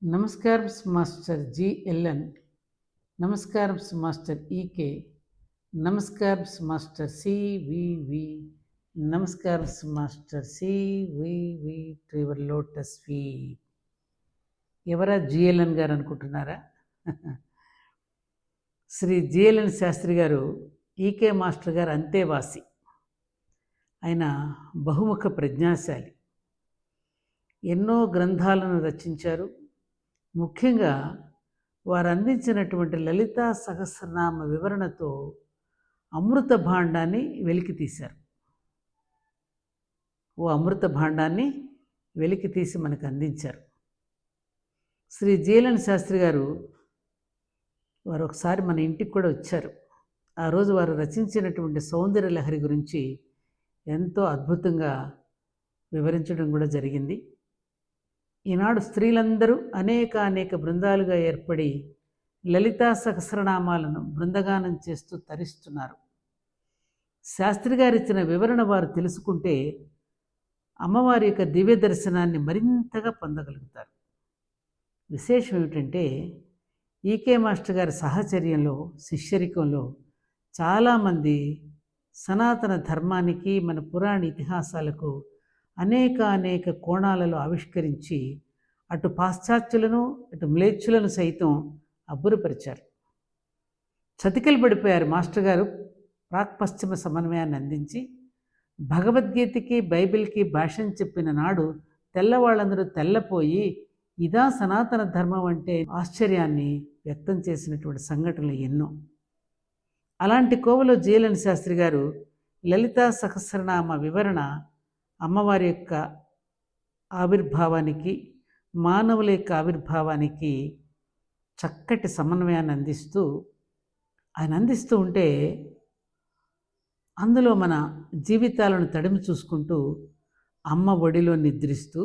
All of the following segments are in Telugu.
నమస్కారం మాస్టర్ జిఎల్ఎన్, నమస్కారం మాస్టర్ ఈకే, నమస్కారం మాస్టర్ సివివి, నమస్కారం మాస్టర్ సివివి ట్రివర్ లోటస్ వి. ఎవరా జిఎల్ఎన్ గారు అనుకుంటున్నారా? శ్రీ జిఎల్ఎన్ శాస్త్రి గారు ఈకే మాస్టర్ గారు అంతేవాసి. ఆయన బహుముఖ ప్రజ్ఞాశాలి, ఎన్నో గ్రంథాలను రచించారు. ముఖ్యంగా వారు అందించినటువంటి లలితా సహస్రనామ వివరణతో అమృత భాండాన్ని వెలికి తీశారు. అమృత భాండాన్ని వెలికి తీసి మనకు అందించారు. శ్రీ జీలన్ శాస్త్రి గారు వారు ఒకసారి మన ఇంటికి కూడా వచ్చారు. ఆ రోజు వారు రచించినటువంటి సౌందర్య లహరి గురించి ఎంతో అద్భుతంగా వివరించడం కూడా జరిగింది. ఈనాడు స్త్రీలందరూ అనేక బృందాలుగా ఏర్పడి లలితా సహస్రనామాలను బృందగానం చేస్తూ తరిస్తున్నారు. శాస్త్రి గారు ఇచ్చిన వివరణ వారు తెలుసుకుంటే అమ్మవారి యొక్క దివ్య దర్శనాన్ని మరింతగా పొందగలుగుతారు. విశేషం ఏమిటంటే ఈకే మాస్టర్ గారి సహచర్యంలో, శిష్యరికంలో చాలామంది సనాతన ధర్మానికి, మన పురాణ ఇతిహాసాలకు అనేక కోణాలలో ఆవిష్కరించి అటు పాశ్చాత్యులను, ఇటు మ్లేచ్చులను సైతం అబ్బురపరిచారు. చతికిలు పడిపోయారు మాస్టర్ గారు. ప్రాక్పశ్చిమ సమన్వయాన్ని అందించి భగవద్గీతకి, బైబిల్కి భాష్యం చెప్పిన నాడు తెల్లవాళ్ళందరూ తెల్లపోయి ఇదా సనాతన ధర్మం అంటే ఆశ్చర్యాన్ని వ్యక్తం చేసినటువంటి సంఘటనలు ఎన్నో. అలాంటి కోవలో జీలన్ శాస్త్రి గారు లలితా సహస్రనామ వివరణ అమ్మవారి యొక్క ఆవిర్భావానికి, మానవుల యొక్క ఆవిర్భావానికి చక్కటి సమన్వయాన్ని అందిస్తూ ఉంటే అందులో మన జీవితాలను తడిమి చూసుకుంటూ అమ్మ ఒడిలో నిద్రిస్తూ,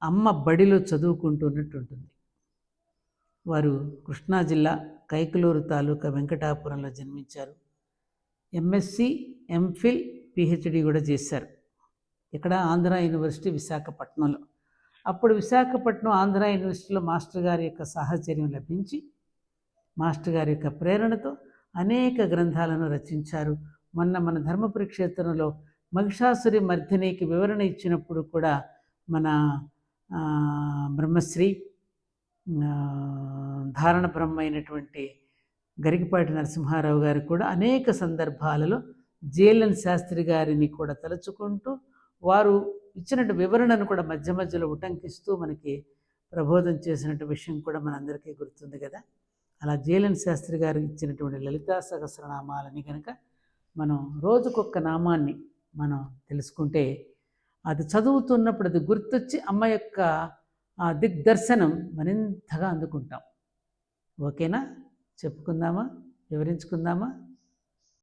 అమ్మ బడిలో చదువుకుంటూ ఉన్నట్టు ఉంటుంది. వారు కృష్ణా జిల్లా కైకలూరు తాలూకా వెంకటాపురంలో జన్మించారు. ఎంఎస్సి, ఎంఫిల్, పిహెచ్డి కూడా చేశారు. ఇక్కడ ఆంధ్ర యూనివర్సిటీ విశాఖపట్నంలో. అప్పుడు విశాఖపట్నం ఆంధ్ర యూనివర్సిటీలో మాస్టర్ గారి యొక్క సాహచర్యం లభించి మాస్టర్ గారి యొక్క ప్రేరణతో అనేక గ్రంథాలను రచించారు. మన ధర్మపురి క్షేత్రంలో మహిషాసురి మర్దినికి వివరణ ఇచ్చినప్పుడు కూడా మన బ్రహ్మశ్రీ ధారణ బ్రహ్మ అయినటువంటి గరికపాటి నరసింహారావు గారు కూడా అనేక సందర్భాలలో జీలన్ శాస్త్రి గారిని కూడా తలుచుకుంటూ వారు ఇచ్చినట్టు వివరణను కూడా మధ్యలో ఉటంకిస్తూ మనకి ప్రబోధం చేసినట్టు విషయం కూడా మనందరికీ గుర్తుంది కదా. అలా జీలన్ శాస్త్రి గారు ఇచ్చినటువంటి లలితా సహస్రనామాలని కనుక మనం రోజుకొక్క నామాన్ని మనం తెలుసుకుంటే అది చదువుతున్నప్పుడు అది గుర్తొచ్చి అమ్మ యొక్క దిగ్దర్శనం మరింతగా అందుకుంటాం. ఓకేనా? చెప్పుకుందామా? వివరించుకుందామా?